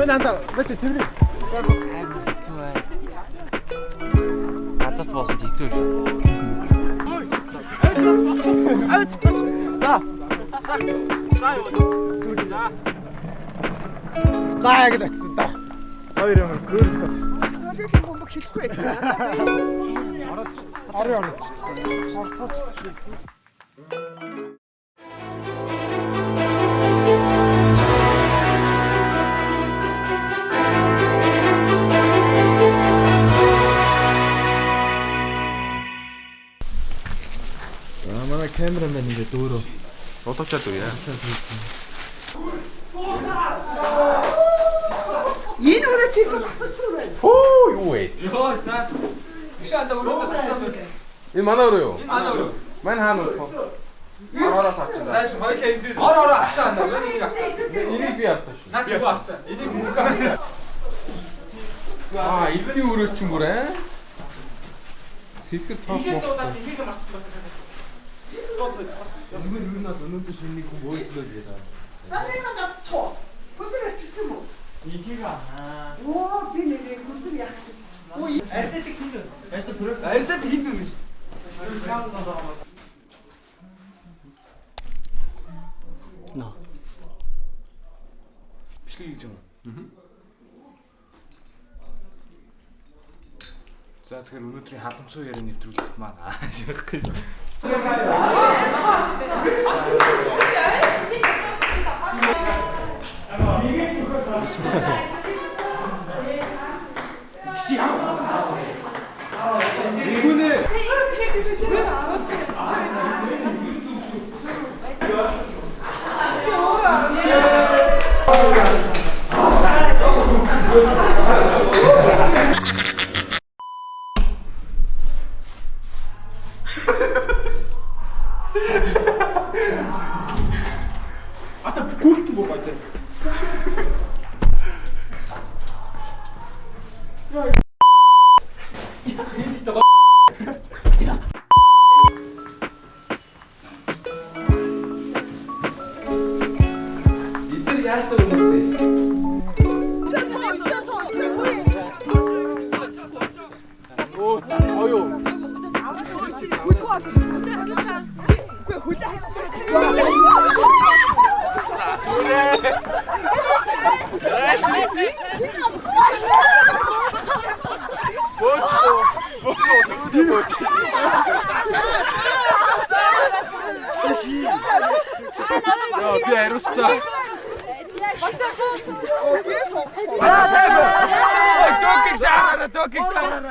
난다. 맞지? TV. 좋아해. газарт боосон ч хэцүү шүү. 자. 자 여기다. 이러면 그랬어. 삭스만데 뭐 хэлэхгүй байсан. 알아. манай камерамен ингээд өөрөө Бодогчаад үе. Энэ өөрөө ч ихсэн тасарч байна. Хөө юу вэ? Йоо за. Ишаанда өрөөдөө татсан. Энэ манай өрөө юу? Энэ манай өрөө. Мань хаана уу? Ороо тавьчихсан. Нааш хоёулаа энэ ороо авцаа наа. Энийг авцаа. Энийг би авсан шүү. Наа чи юу авцаа. Энийг мөнгө авцаа. Аа, эдний өрөө чинь бүр аа. Сэтгэр цаах Ихэд мох. дуудаад энийг авцсан. өнөөдөр шинийг хүн өөчлөө гэдэг. За нэг гадчоо. Бүгд авчихсан юм уу? Ихийг аа. Оо би нэг гүнзэр яах гэсэн. Ой, Арьдаад хинд. Яаж бүрэг. Арьдаад хинд юм шүү. Нөө. Бичлэг хийж байгаа. За тэгэхээр өнөөдрийн халамцуу яриа нэвтрүүлэлт маань ааших гэж. Ата бүхт бүр бац. Эдгээр яасан хүмүүсээ? Би ариуссан. Токик саараа.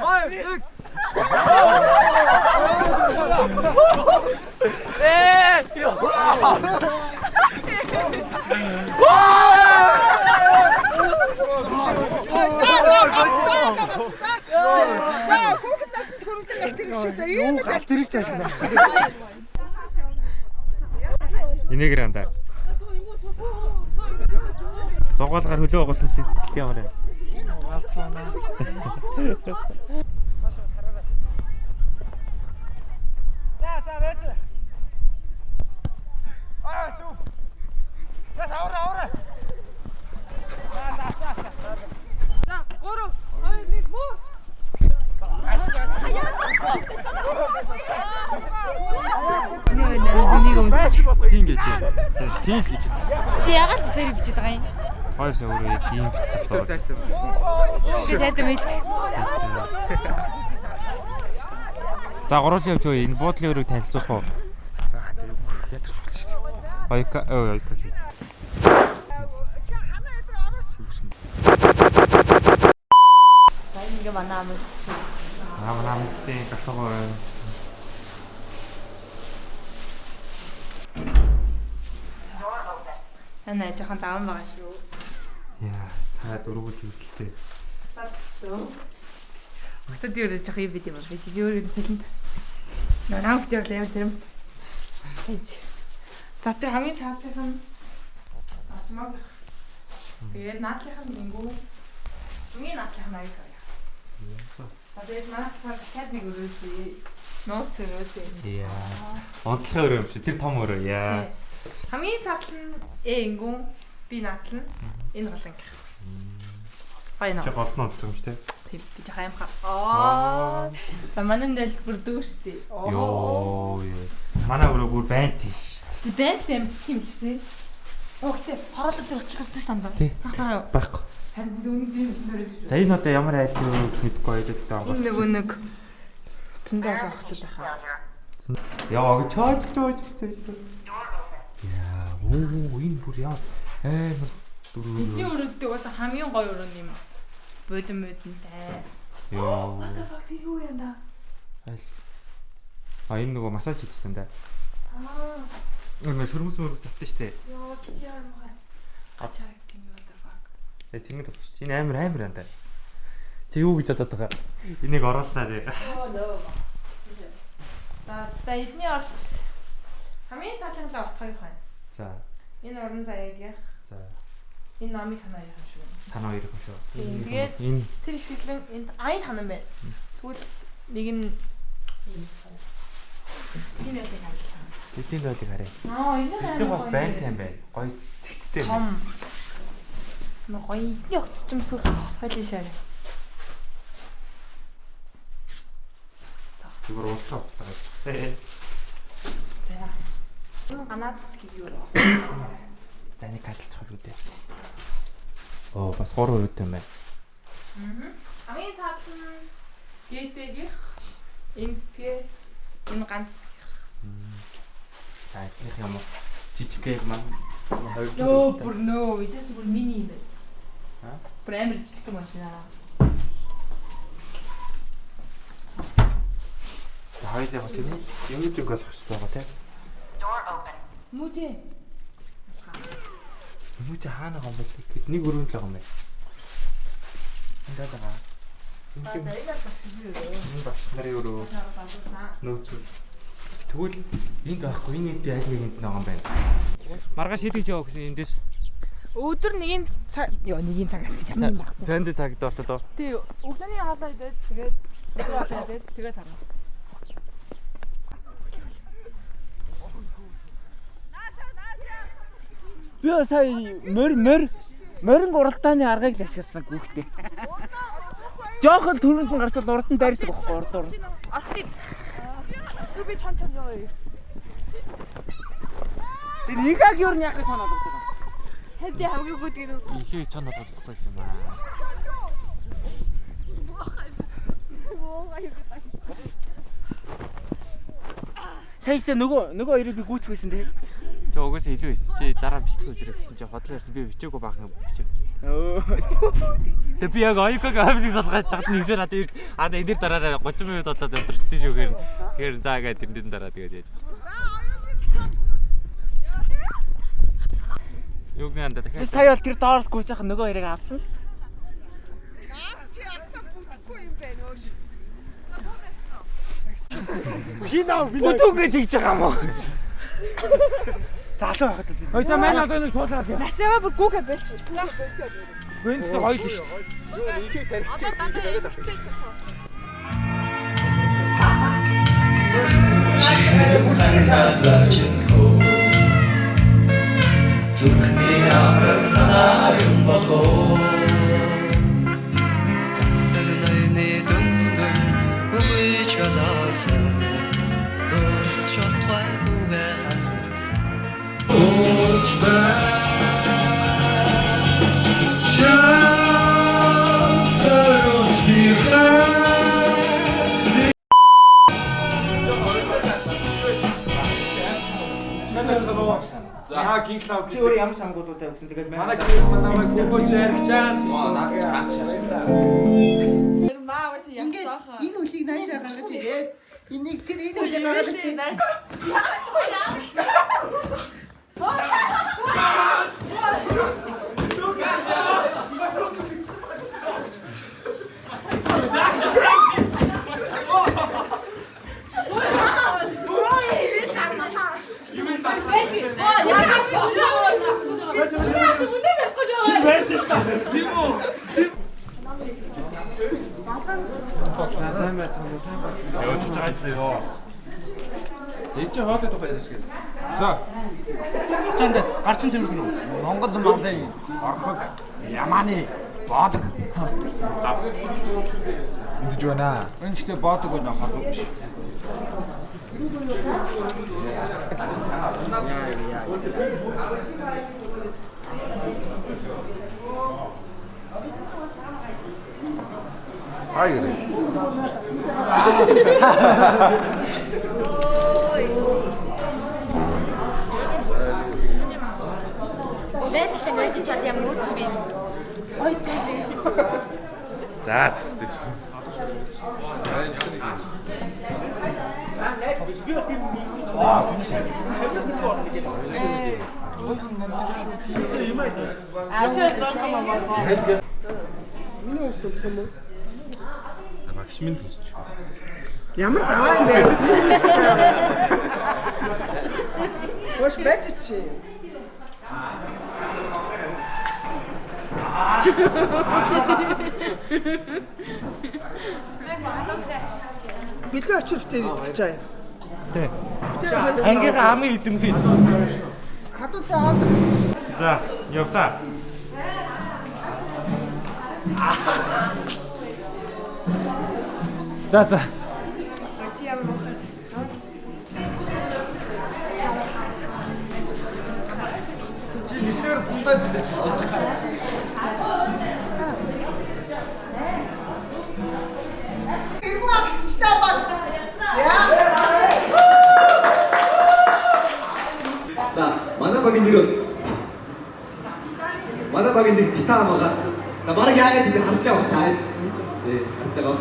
галт ирэх таашна. Энийгэр андаа. Зогоолгаар хөлөө оголсон сэтгэл яваарай. За байж. Ту. За авра. За 3 2 1 муу. Тийм гэж. Тийм л гэж. Чи яагаад тэр бичиж байгаа юм? Хоёр сая өөрөө яг ийм бичих тоо. Би тайд мэд. За гуруулын явж уу энэ буудлын өрөөг танилцуулах уу? Ятарч болно шүү дээ. Ойка хийж. Ингээ манай ам. Намстэй галгаа. Анаа жоохон заван байгаа шүү. Яа, та дөрвөө цэвэрлэлтэй. Хотод юу жоох юм бид юм байна. Би юу юм хэлэнд. Намайг дээр л юм зэрэг. Хийж. За тэр хамгийн цаашлах нь ачмаг. Тэгээд наадлах нь ингүү. Үний наадлах нь аяг. Тэгээд наадлах хад нэг өрөөсөө нууц өрөөсөө. Яа. Онцлог өрөө юм шиг тэр том өрөө яа. Хамгийн цаашлах нь ингүү би наадлах нь энэ гол ангих. Баяна. Чи голдно удсан юм шүү дээ. Би жах аимхаа. Аа. Таманан дээр бүр дүүштэй. Йоо. Манай өрөө бүр байна тийш шүү дээ. Бэнт амжчих юм шүү дээ. Окей. Хоолой өсөлсөн сан байна. дээ. Байхгүй. Харин үнэн юм нөрөө. За энэ одоо ямар айл юу мэдгүй ойлголт байгаа. Энэ нөгөө нэг зөндөө охтод байхаа. Яа гэж чаажлж хэлсэн шүү дээ. Яа, энэ бүр яа. Амар дөрөв. Бидний өрөөдөө бас хамгийн гоё өрөө юм. Бодомодонтай. Йоо. Одоо факт юу юм да? Энэ нөгөө массаж хийдэг юм да. Энэ шүрмэс татсан шүү дээ. Йоо, яа юм хаа. Ачаа гэдэг юм да факт. Цэнгэл тусч. Энэ амар юм да. Чи юу гэж бодоод байгаа? Энийг оруулнаа зэ. За эдний орч хамгийн цаашлаа утгыг байна. За. Энэ орон заяагийн. За. Энэ номыг танаа ярих юм шүү. Танаа ярих юм шүү. Тэгээд энэ тэр их шиглэн энд айн танан байна. Тэгвэл нэг нь энэ яг хаалт. эдийн дойлыг харъя. Энэ Эдгээр бас байна юм байна. Гоё цэгцтэй байна. Том. Гоё эдний огт ч юм сүр хойлоо шаа. Зүгээр уудлаа уцтаа гэж. За. Энэ ганаад цэцгийг юу вэ? За нэг хадалчих уу дээ. Оо бас 3 өрөөтэй юм байна. Хамгийн цаал нь гээтэйгийнх энэ цэцгээ энэ ганц цэцгийнх. За их юм уу? Жижигэг маань 200. Нөө бүр нөө бидээс бүр мини юм байна. Аа? Бүр амар жижиг юм байна. За хоёулаа бас юм ч болох хэрэгтэй байгаа тийм. Мүжээ. Юу ч хаана байгаа юм бэ? Нэг өрөөнд л байгаа юм байна. Энд байгаа. Энэ багш нарын өрөө нөөц. Тэгвэл энд байхгүй энэ энд аль нэгэнд байгаа юм байна. Маргааш хийдэж яваа гэсэн эндээс. Өдөр нэгийн цаг ёо нэгийн цаг гэж юм байна. Цаанд цаг доорчод оо. Тий, өглөөний хаалаа идээд тэгээд өдөр хаалаа идээд тэгээд харна. Би сая морин уралдааны аргыг л ашигласан гүөхтэй. Жохон төрөнд нь гарчвал урд нь дайрсан байхгүй урд. Архтыг. Би чон ёо. Тэр игаг юу нь яг гэж санаад байгаа юм. Хэдий хамгийн гүд гэрүү. Ихээ чон болохгүйсэн юм аа. Саяжтай нөгөө хоёрыг би гүйцэхгүйсэн тий. Чи угаасаа илүү эс чи дараа бичлэхгүй зэрэг гэсэн чи хотлоо ярьсан би бичээгүй баахан бичээ. Тэг би яг аюукаг офисыг солгож чад нэгсээр надад энэ дараараа 30 минут болоод өдөрчдөө шүүгээр тэгэхээр заа гэдэг энэ дараа тэгээд яаж. Юуг нэ дахиад. Сая бол тэр доороос гүйцэх нөгөө хоёрыг авсан л. Чи авсан бүтэхгүй юм байна өө. Хинаа бүдүүгээ тэгж байгаа юм уу? Залуу байхад л. Ой за манай одоо нэг туулаад. Насаа бүр гүгэ болчихлоо. Гүнс гоё л шүү дээ. Юу ихээ тарих. Одоо дандаа ихтэй чухал. Чихэр хандаад бачинхөө зүрхний амраг санаа юм болоо засаг найны дүнгэн үгүйч болоосоо зурч шалтгай бүгэ харахсан Ooch back Чамцарч бихээ За гинглав чи өөр ямар ч хамгуудтай өгсөн тэгээд Манай гэр намайг зөвгөөч яригчаа. Наад ханшаа. Энэ үлийг наашаа гаргаж ирээд энийг тэр энэ үлийг гаргаж ирээд наашаа. Сайн байцгаана уу? Явж байгаа юм. Энд чи хоолой тухай яриаш гээсэн. За. Хацаанд гарчин цэвэрхэн үү? Монгол малын орхог ямааны боодог. Үндэж байна. Энэ ч ихтэй боодог байна харах биш. Ай гэрэ. Мэдлэн ойж чад юм уу би. Ой. За зүссэн шүү. Багш минь төсч. Ямар заваа юм бэ? Хош бэтч чи. Бидний очилттэй идэж чаа. Тий. Ангийнхаа хамгийн идэвхий. Хатуу цаа. За, явсаа. За. Чи нэрээр бунтаас дэж чичээ. За, манай багийн нэр бол манай багийн нэр Титан байгаа. За, бараг яагаад ингэ харж байгаа бохоо. Харж байгаа.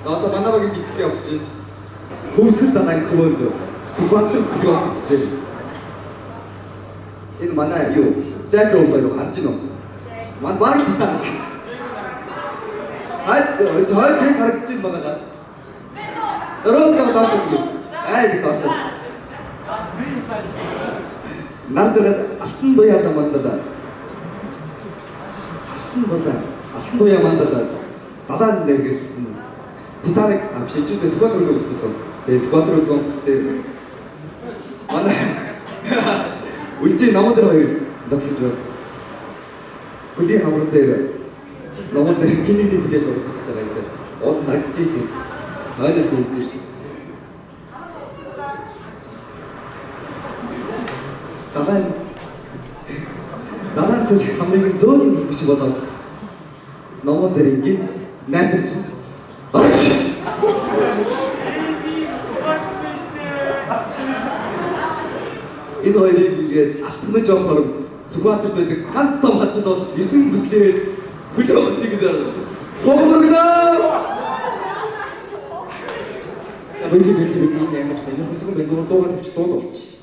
За, одоо манай багийн бичлэг явах чинь хөвсгөл далайн хөвөнд Сүбатар хөлөө гүцтэй. Энэ манай юу? Жак Роусаа юу харж байна уу? Манай бараг Титан. Хай жиг харагдаж байна байгаа. Роус жаа даашлаа. Ай даашлаа. Наржраж алтан дуяа замандаа. Алтан дуяа мандаа. Далайн дээр гэрэлтэн. Титаник авшижтэй Сүбатар хөлөө гүцтэй. Тэгээ Сүбатар хөлөө гүцтэй. Манай үлжи намад хоёр зогсож байна. Хөлийн хамран дээр намад дээр кинийг хүлээж авах зогсож байгаа юм дээр. Ол харагдаж ирсэн. Хойноос нь үлдээ. Далайн сэл хамрыг зөөлөн хийх биш болоод намад дээр ингээд найдаж. Энэ хоёрыг ингээд алтгнаж явахаар Сүбатарт байдаг ганц том хажууд бол 9 бүслээ хөлөө өгчих гэдэг. Хөөмөргөө. Абилийн энэ ямар сайн хөлгөн бай зураг дуугаад тавьчих дууд болчих.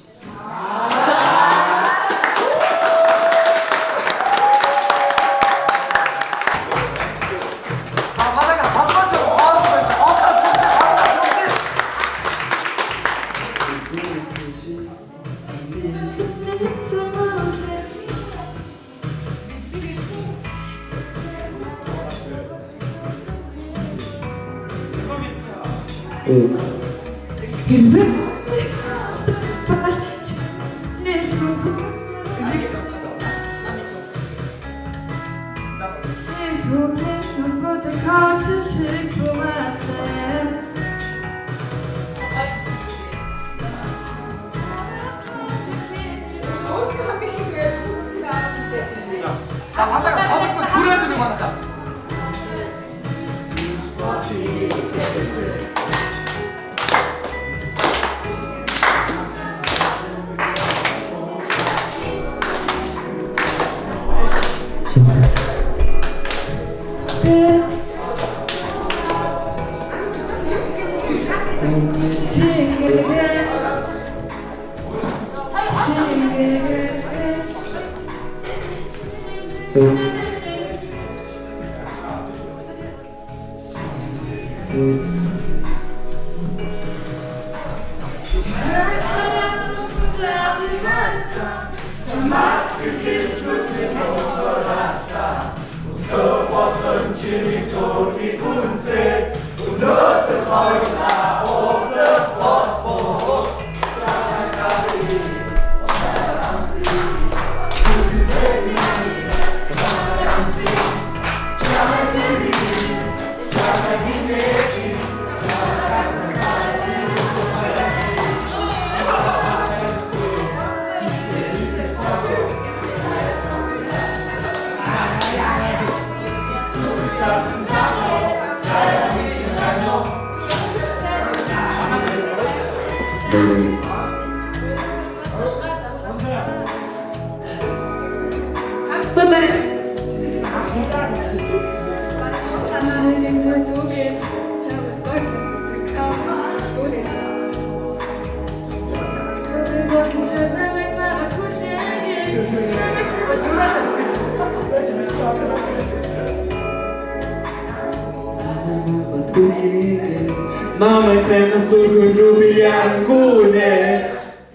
Намайг танах бүхэн рүү би ярангуунэ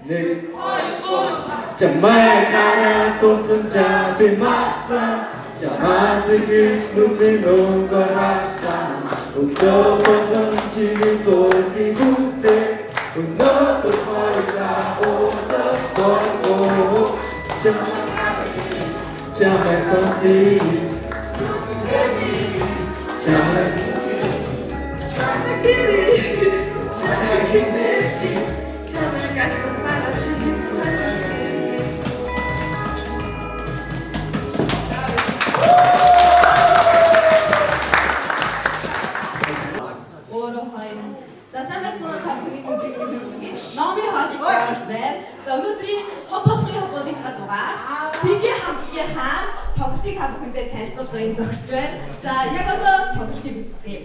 нэг чамайг хараад тусан би мацсан чамаас ихс нүмэн өнгөр харсан өглөө болон чиний зургийг үзээ өнөөдөр хоёулаа уулзах болов чамайг сонсъё чамайг За самбай суух хамтгийн номын хоолыг байна. За өнөөдрийн хобболын хобболыг гадуугаар бигийн хамтгийн хаан тоглолтыг хамтдаа танилцуулгын зогсож байна. За яг одоо тоглолтыг үзье.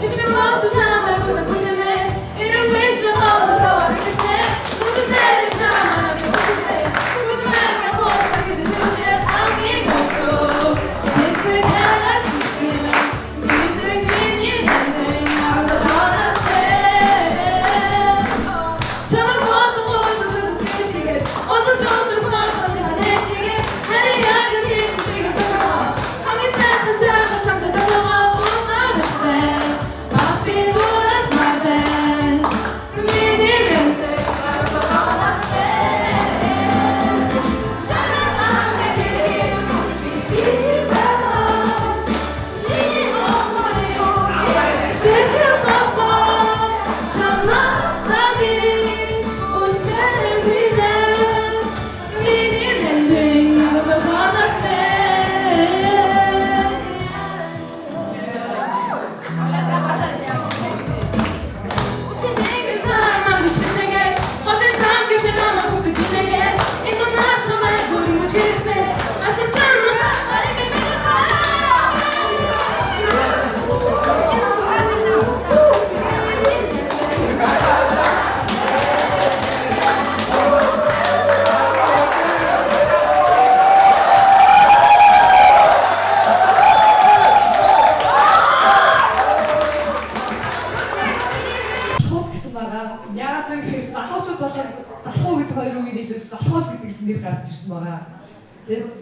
Эдгээр мод чамайг үнэндээ эрен гэж хаалгаа хэрэгтэй. Үнэндээ чамайг үнэндээ үнэндээ хоосон гэдэг нь авгийн гоо.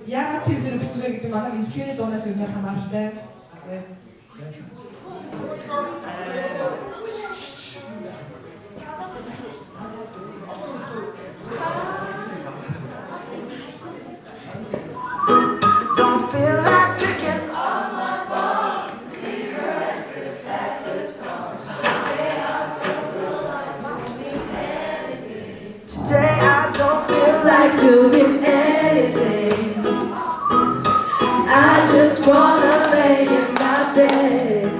Яагаад тэр нэр өгсөн бэ гэдэг манай инженерийн дуунаас юу хамааралтай. Don't feel like picking today I don't feel like doing anything. I just wanna lay in my bed.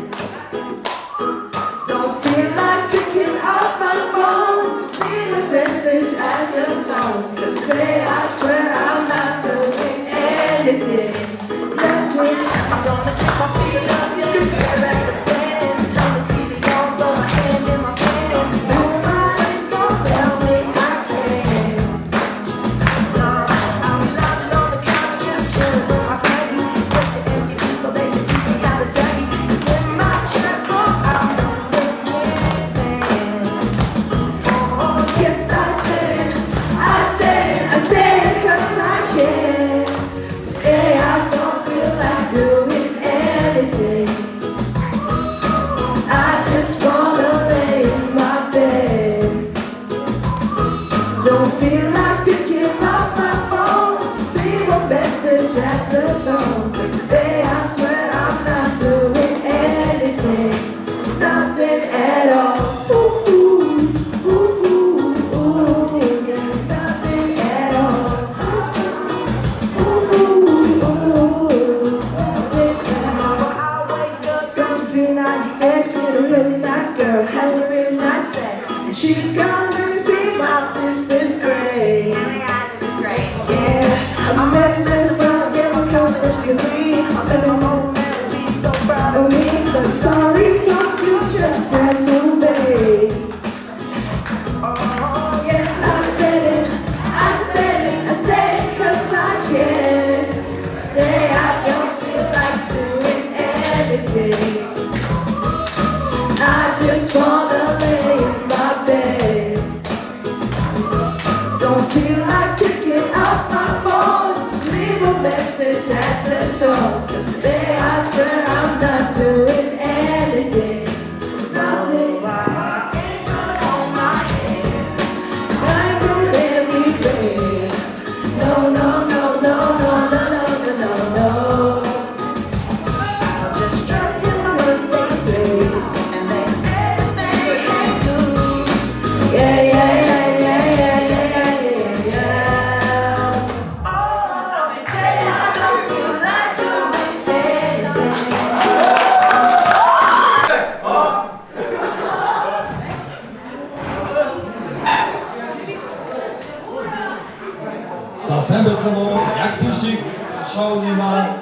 Don't feel like picking up my phone to leave a message and a song. 'Cause today I swear I'm not doing anything. Left wing, I'm gonna keep my feet up, you stare at the fan, turn the TV on, throw my hand in my pants. Nobody's gonna tell me I can't. No, I'm lying on the couch just chilling with my sandy. Put the MTV so they can teach me how to duggy. 'Cause in my really nice dance with a really nice girl, has a really nice sex, and she's gonna see like this is great. Oh my God, this is great. Yeah, I'm restless, but yeah, I'm coming to me. I'm in a moment and be so proud of me. But sorry, don't you just have to obey. Oh, yes, I said it, I said it, I said it 'cause I can. Today I don't feel like doing anything. I just wanna lay in my bed. Don't feel like picking up my phone. Just leave a message at the door. 'Cause today I swear I'm not doing anything. Nothing. It's on my head. I'm doing everything. No, no, no, no, no, no, no, no, no, no. I'm just struggling with what they say. And then everything can't lose. Yeah, yeah, yeah, yeah, yeah, yeah, yeah, yeah. Oh, today I don't feel like doing anything. За сайн байцгаана уу? Яг тийм шиг шоуны маань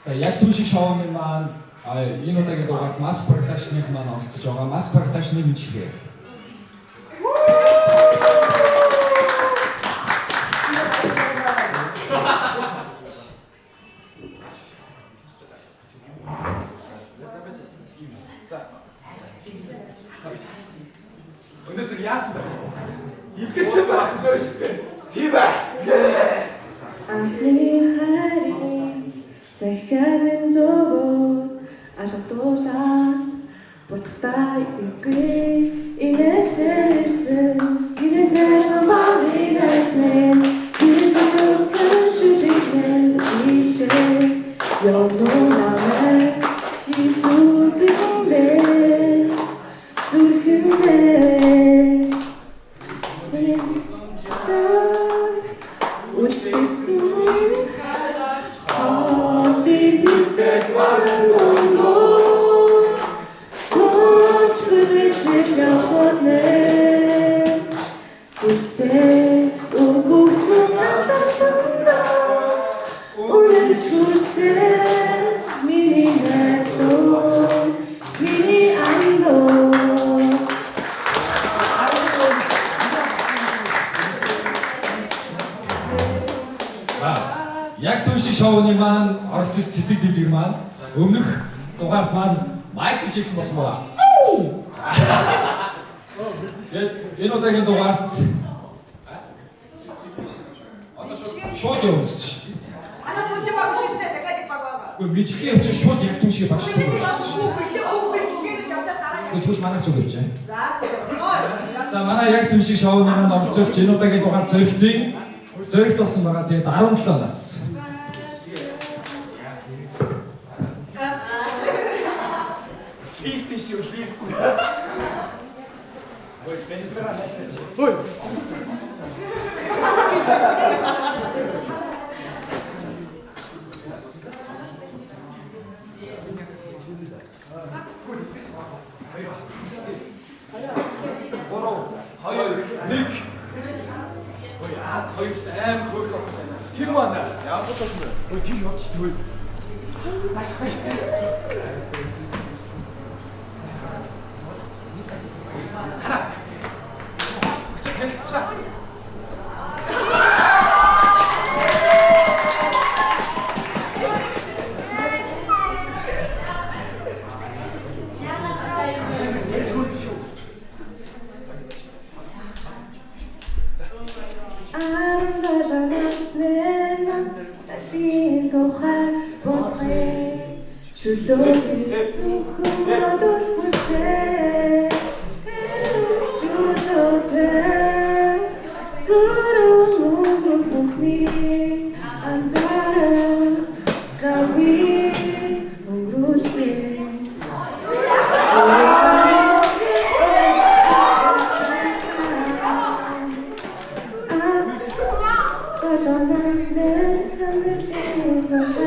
За яг тийм шиг шоуны маань энэ удаагийн дугаарт Mass Production-ыг маань оролцож байгаа. Mass Production-ыг мэдчихээ. Өнөөдөр яасан бэ? Идсэн байх ёстой. Тийм ээ. Анхны харин захиар минь зовоод алгадуулаад буцахтай үгүй инээсэрсэн гинэзэн бавинэсмен гинэзэн шүлэгэн илээ ёнонамэ чи зүтгэмбэ зүрхэмбэ Яг тийм шиг шоуны маань оролцож цэцэг дэлгэр маань өмнөх дугаарт маань Майкл Джексон болсон байна. Энэ удаагийн дугаарт шууд явуулсан шүү. Ана фото баг шигтэй дахиад баг байгаа. Гэхдээ мэдхий явчих шууд яг тийм шиг багш. Тэгээд явчаа дараа яа. Тэгвэл манай зүг явж байна. За зүгээр. За манай яг тийм шиг шоуны маань оролцож энэ удаагийн дугаар зөрөгт болсон байгаа. Тэгээд 17 нас. Ой, бензбера месяц. Ой. Хоёр, нэг. Ой, хоёрт аим хөрх. Тэр байна. Ямар ч юм бэ? Ой, тэр явж тэгвэл. Маш. Хара. Чек хэлчихэ. Wow!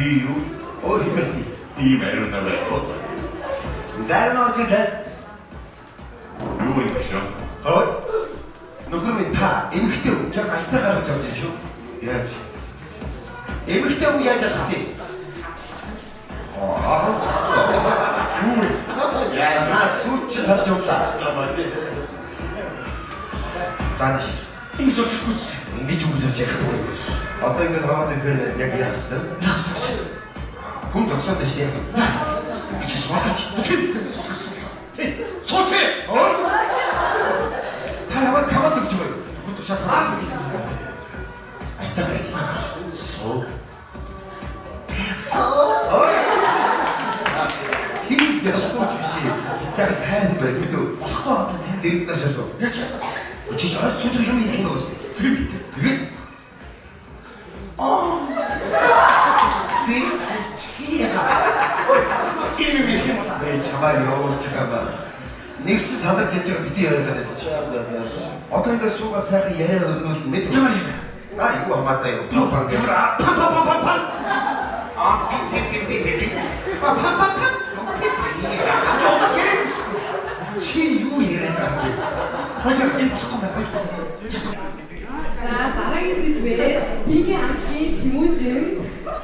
юу? Ой хэмээн. Би мэрэн наваа хот. Зарим орчтой. Юу юм шүү? Ой. Нөхөр минь та эмэгтэй хүн яг альтаа гаргаж явж байна шүү. Яаж? Эмэгтэй хүн яаж чадах вэ? Яа, наа сүүч сад явлаа. Тааш. Ингэж очихгүй ч ингэж үгүйж яах вэ? Одоо ингэж хамаад ихээр яг яах вэ? Хүн зогсоод байж яах вэ? Гэж суугаач. Сууцээ. Та яваад хамаад гэж байна. Хүн тушаасаа. Айтаа. Суу. Тийм яахгүй ч биш. Яг тань байх мэдүү. Болохгүй одоо тань дэрэг дээр шасуу. Яач. Чи жаад цуж юм хийх юм уу? Тэгээд. Чамаа ёо чамаа. Нэг ч санаж яж байгаа бити яриад байна. Одоо ингэ суугаад сайхан яриа өрнөл мэд. Аа юу хамаатай юу? Папан гэмэр. Папан. Аа би. Папан. Чи юу яриад байгаа юм? Хоёул энэ чухал байна. За дараагийн сэдвээр Пинки хамтгийн Тэмүүжин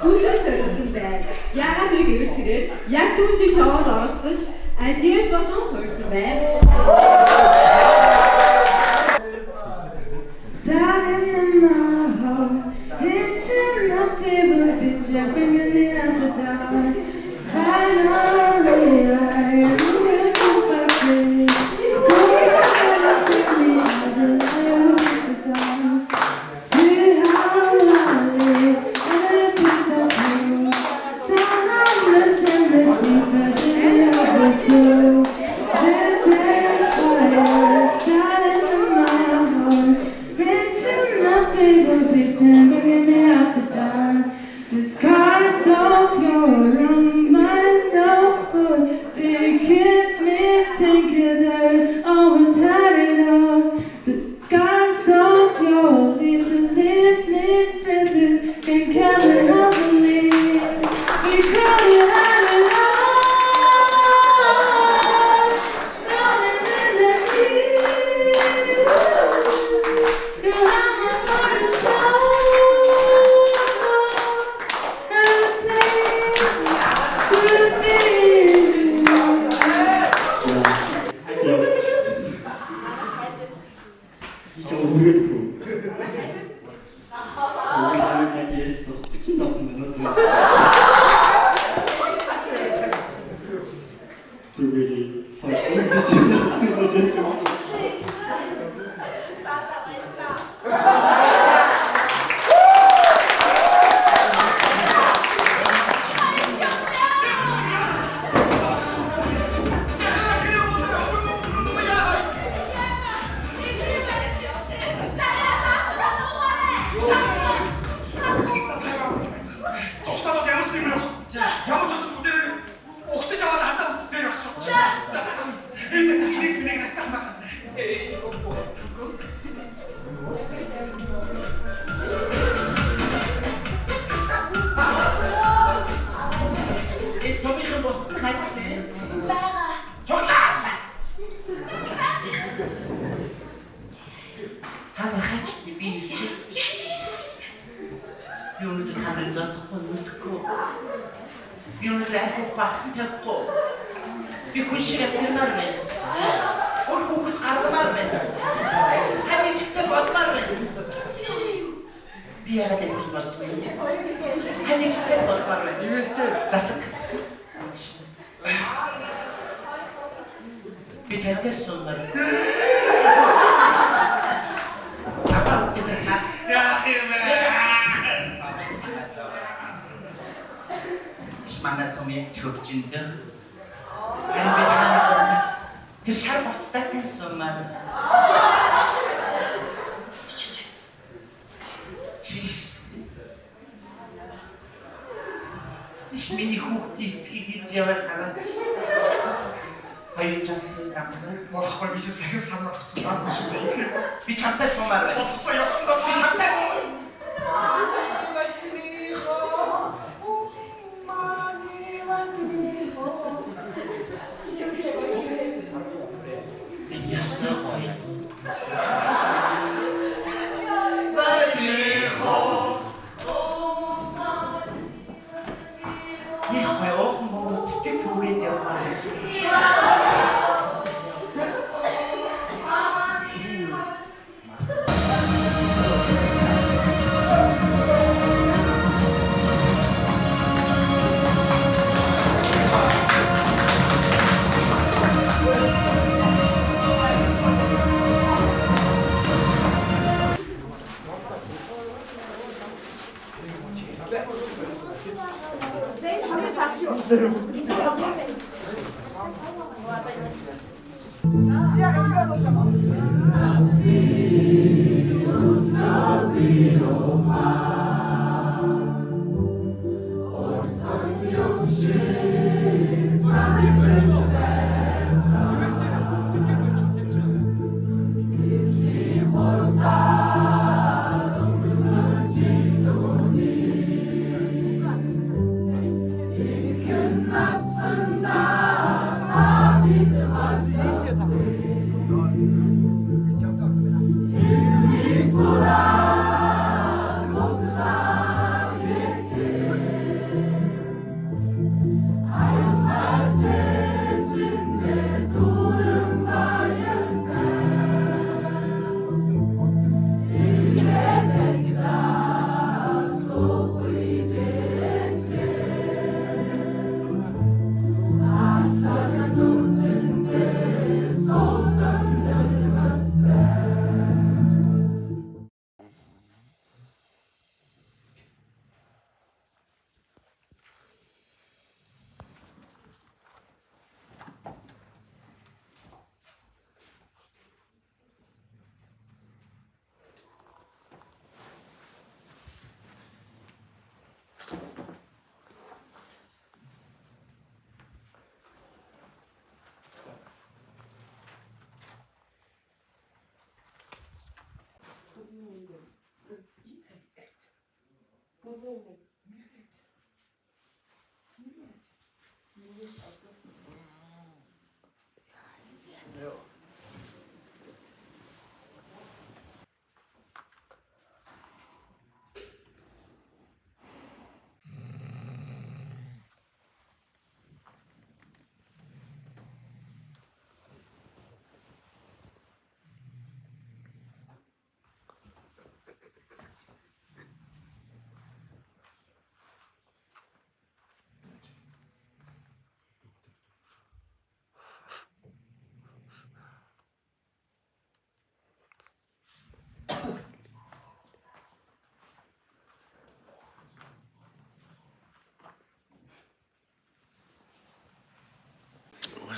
түүсээс зориулсан байна. Яагаад вэ гэвэл тэрээр яг түүн шиг шоуд оролцож адиэт болон хөрсөн байна. Starting in my heart, it's your favorite picture, bringing me out the dark. Finally, I remember this birthday. Going out and see me out the light of the dawn. See how I live, and a piece of you. Don't understand the things that they ever do. There's that fire starting in my heart. Reaching my favorite picture, bringing me out the dark. The scars of your mind of they keep me thinking that I always had it all. The scars of your little breathless and coming up to me. We cry out it all, running in the heat. You have my heart is cold.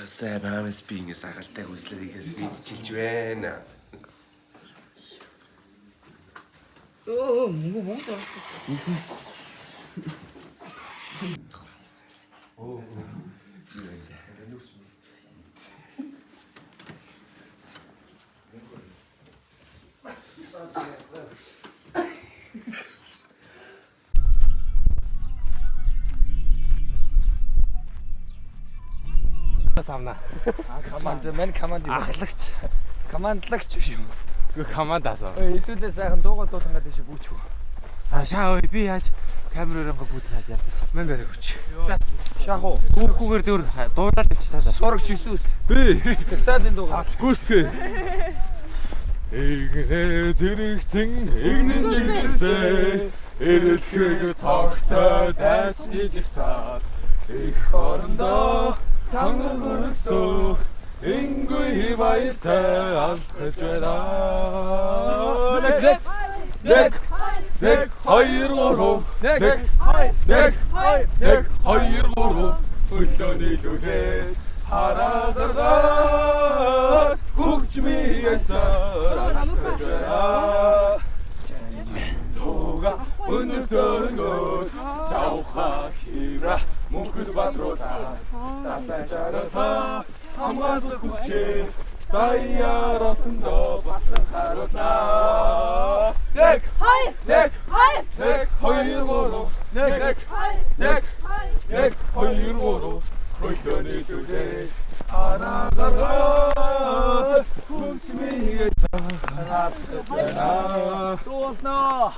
Сайн баамс бингээс агалтай хүслэрийгээс мэдчилж байна. Мөнгө зовлоо. Самна. Команд мэн команд Ахлагч. командлагч биш юм. Гү команд асуу. Хэдүүлээ сайхан дуугаа дуулангаад тийш бүүчгүй. Шаа ой би яаж камераараа бүүтлээд ядсан. Мэн барай хүч. Шахуу. Түүхгүйгээр зөөр дуулаад авчихсан. Сурагч Иесус. Би Texas-ийн дуугаа. гүйцэтгэе. Эгнэ зэрэгцэн эгнэн жигсээ эрэлхэг цогтой дайчны жигсаад их орондоо танган хөргсөө ингүй баяртай алхаж байна. Нэг хоёр гурав нэг хоёр гурав өглөөний лүлээ хараагаар хөгжмийсээр алхаж байна. Тога өнөдөргөө тавха хивра мөнхөд бадрууса татачарата хамгаалах хүчээ даяар отондоо батлан харуулнаа. Нэг хоёр гурав нэг хоёр гурав Хөлөөний түлээ анаагаа хүчмээ цаанаад дууснаа.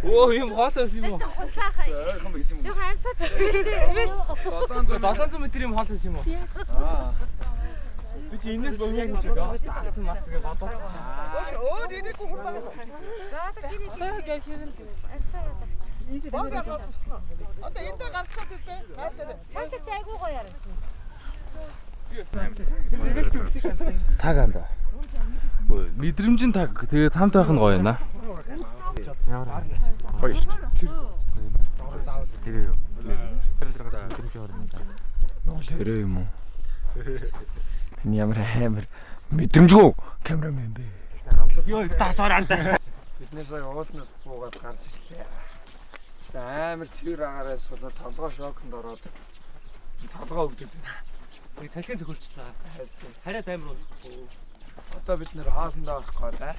Оо юм хоолойс юм уу? Ойрхон байсан юм уу? Жоо амьсаад. 700 м юм хоолойс юм уу? Аа. Би чи энэс богино гэж таацсан мацгээ бодоод. Өөр энийг хурдан. За тэр гэх юм. Амьсаа ядагч. Бага басчихлаа. Одоо энд гарчихад үгүй. Цаашаа ч айгуу гоё яар. Таганда. Мэдрэмжийн таг. Тэгээд хамт байх нь гоё наа. Ямар гоё шүү. Тэр юу? Мэдрэмж орно. Нөлөөрөө юм уу? Энэ ямар амар мэдрэмжгүй камерамен бэ. Йоо тасаар анта. Бид нэр сая уулнаас буугаад гарч ирлээ. Амар цэвэр агаараа суулаа толгой шоконд ороод толгой өвдөд байна. Би цалхин зөвхөлчлээ. Хараа таймер уу. Одоо бид нэр хааландаа орох гээд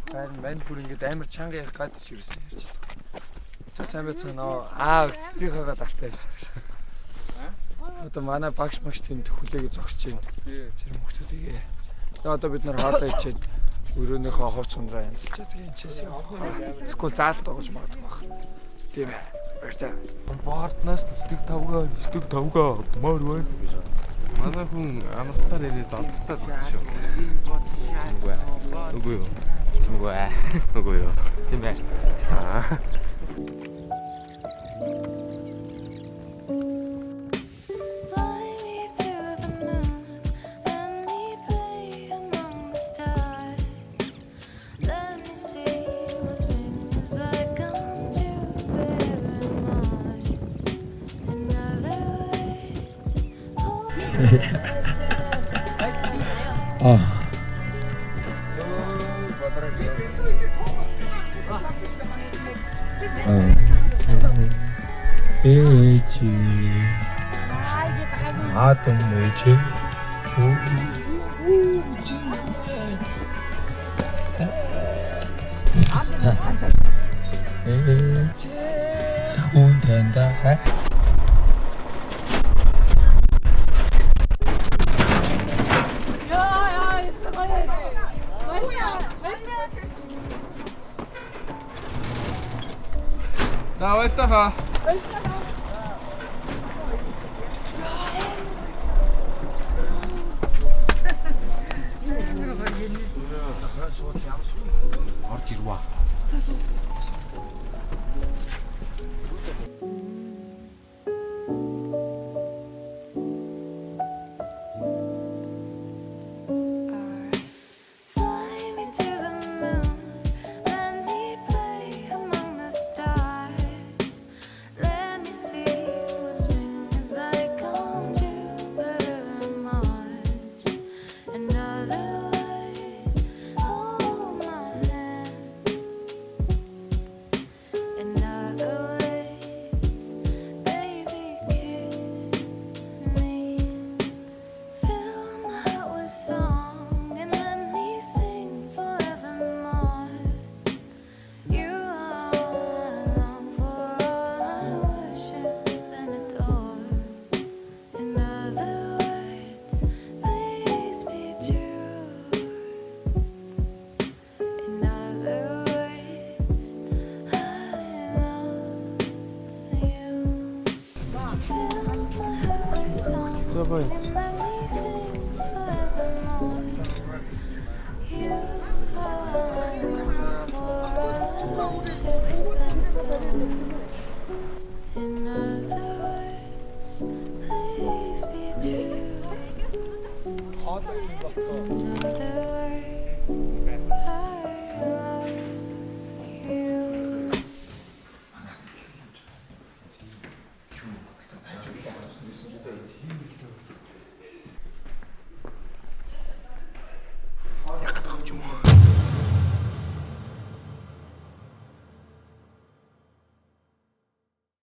харин мань бүр ингээд амар чанга ярих гадж ирсэн ярьж байна. За сайн байцгаа нөө өчтрийнхээгээ давтаа ярьдаг. Одоо манай багш тэнд хүлээгээ зогсож байна. Зэрэг хүмүүстэйгээ. Тэгээ одоо бид нар хоолоо ичээд өрөөнийхөө ховц сундраа янзлчаад энэчээс явах. Эсвэл заалт оож магадгүй баг. Тийм ээ. Баяртай. Баарднаас нэстэг тавгаа маар байна. Манай хүн амралтаар ирээд олдтал үзсэн шүү. Үгүй юу. Үгүй юу. Тийм ээ. Аа. Атом мэйчи. Хүнтэнда. Давай стаха. орж ирваа.